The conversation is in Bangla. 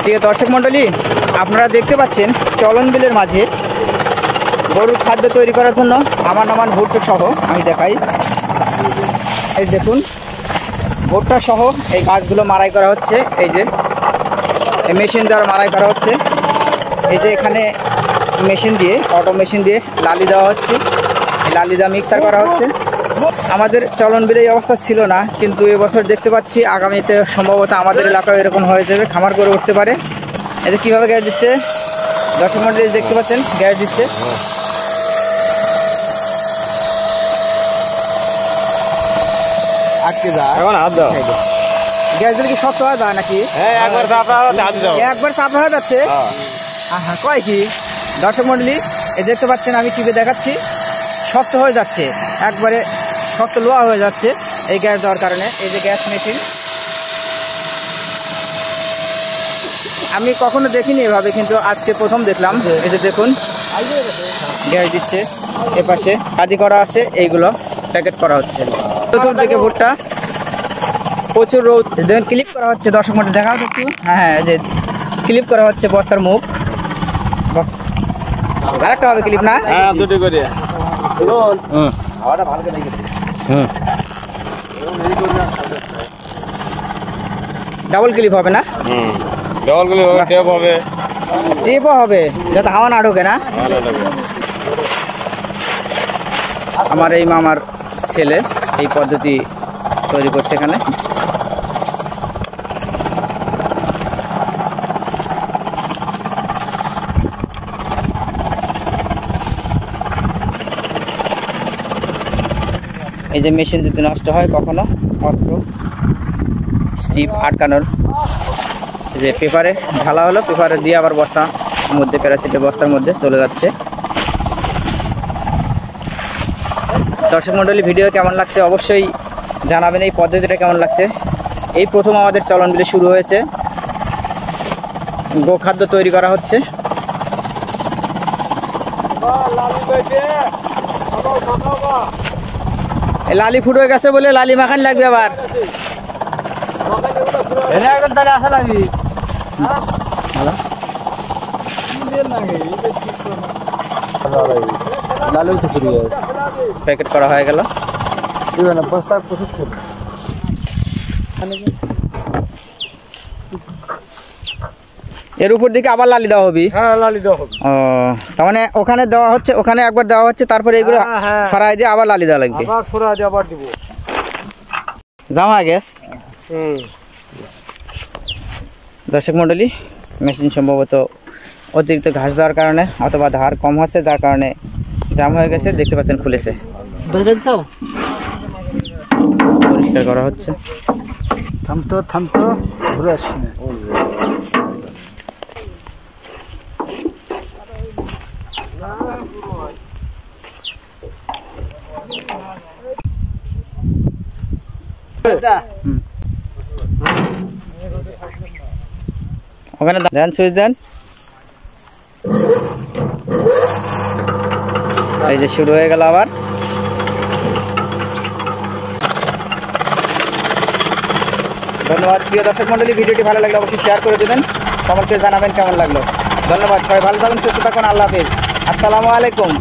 প্রিয় দর্শক মণ্ডলী, আপনারা দেখতে পাচ্ছেন চলন বিলের মাঝে গরুর খাদ্য তৈরি করার জন্য নামান ভুট্টা সহ আমি দেখাই। এই দেখুন ভুট্টা সহ এই গাছগুলো মাড়াই করা হচ্ছে। এই যে এই মেশিন দ্বারা মাড়াই করা হচ্ছে। এই যে এখানে মেশিন দিয়ে, অটো মেশিন দিয়ে লালি দেওয়া হচ্ছে। এই লালি দেওয়া মিক্সার করা হচ্ছে। আমাদের চলন বিলে এই অবস্থা ছিল না, কিন্তু এবছর দেখতে পাচ্ছি আগামীতে সম্ভবত আমাদের এলাকায় এরকম হয়ে যাবে, খামার করে উঠতে পারে। এতে কীভাবে গ্যাস দিচ্ছে দর্শক মণ্ডলী দেখতে পাচ্ছেন, গ্যাস দিচ্ছে। গ্যাস দিলে কি শক্ত হয়ে যায় নাকি? একবার চাপা হয়ে যাচ্ছে। হ্যাঁ, কয় কি দর্শক মণ্ডলী, এই দেখতে পাচ্ছেন আমি টিভি দেখাচ্ছি, শক্ত হয়ে যাচ্ছে, একবারে শক্ত লোহা হয়ে যাচ্ছে এই গ্যাস দেওয়ার কারণে। এই যে গ্যাস মেশিন, আমি কখনো দেখিনি এভাবে, কিন্তু আজকে প্রথম দেখলাম। এই যে দেখুন গ্যাস দিচ্ছে, এপাশে আদি করা আছে, এইগুলো প্যাকেট করা হচ্ছে। চতুর্দিকে ভুট্টা, প্রচুর রোদ। দেখুন ক্লিপ করা হচ্ছে, দর্শক মণ্ডলী দেখা হচ্ছে একটু। হ্যাঁ, এই যে ক্লিপ করা হচ্ছে বস্তার মুখ। আরেকটা হবে ক্লিপ না? হ্যাঁ, দুটো করে। ডাবল ক্লিপ হবে না? ডাবল ক্লিপ হবে, টেপ হবে। টেপও হবে যাতে হাওয়া না ঢোকে না। আমার এই মামার ছেলে এই পদ্ধতি তৈরি করছে এখানে। এই যে মেশিন যদি নষ্ট হয় কখনো, অস্ত্র স্টিপ আটকানোর যে পেপারে ঢালা হলো, পেপারে দিয়ে আবার বস্তার মধ্যে, প্যারাসিটের বস্তার মধ্যে চলে যাচ্ছে। দর্শক মণ্ডলী, ভিডিও কেমন লাগছে অবশ্যই জানাবেন। এই পদ্ধতিটা কেমন লাগছে? এই প্রথম আমাদের চলন বিলে শুরু হয়েছে, গোখাদ্য তৈরি করা হচ্ছে। লালি ফুটে গেছে বলে লালি মাখান লাগবে আবার। প্যাকেট করা হয়ে গেল। এর উপর দিকে আবার লালি দেওয়া হবে? হ্যাঁ, লালি দেওয়া হবে। ও, তার মানে ওখানে দেওয়া হচ্ছে, ওখানে একবার দেওয়া হচ্ছে, তারপরে এগুলো ছড়াই দিয়ে আবার লালি দেওয়া লাগবে। আবার ছড়াই দিয়ে আবার দিব। জামা গ্যাস। দর্শক মণ্ডলী, মেশিন সম্ভবত অতিরিক্ত ঘাস দেওয়ার কারণে অথবা ধার কম হচ্ছে, যার কারণে জাম হয়ে গেছে। দেখতে পাচ্ছেন খুলেছে, পরিষ্কার করা হচ্ছে। থামতো ঘুরে আসছি না। ওখানে দেন, সুইচ দেন। এই যে শুরু হয়ে গেল আবার। ধন্যবাদ প্রিয় দর্শক মণ্ডলী, ভিডিওটি ভালো লাগলে অবশ্যই শেয়ার করে দেবেন, কমেন্টে জানাবেন কেমন লাগলো। ধন্যবাদ, সবাই ভালো থাকুন, সুস্থ থাকুন, আল্লাহ হাফেজ, আসসালামু আলাইকুম।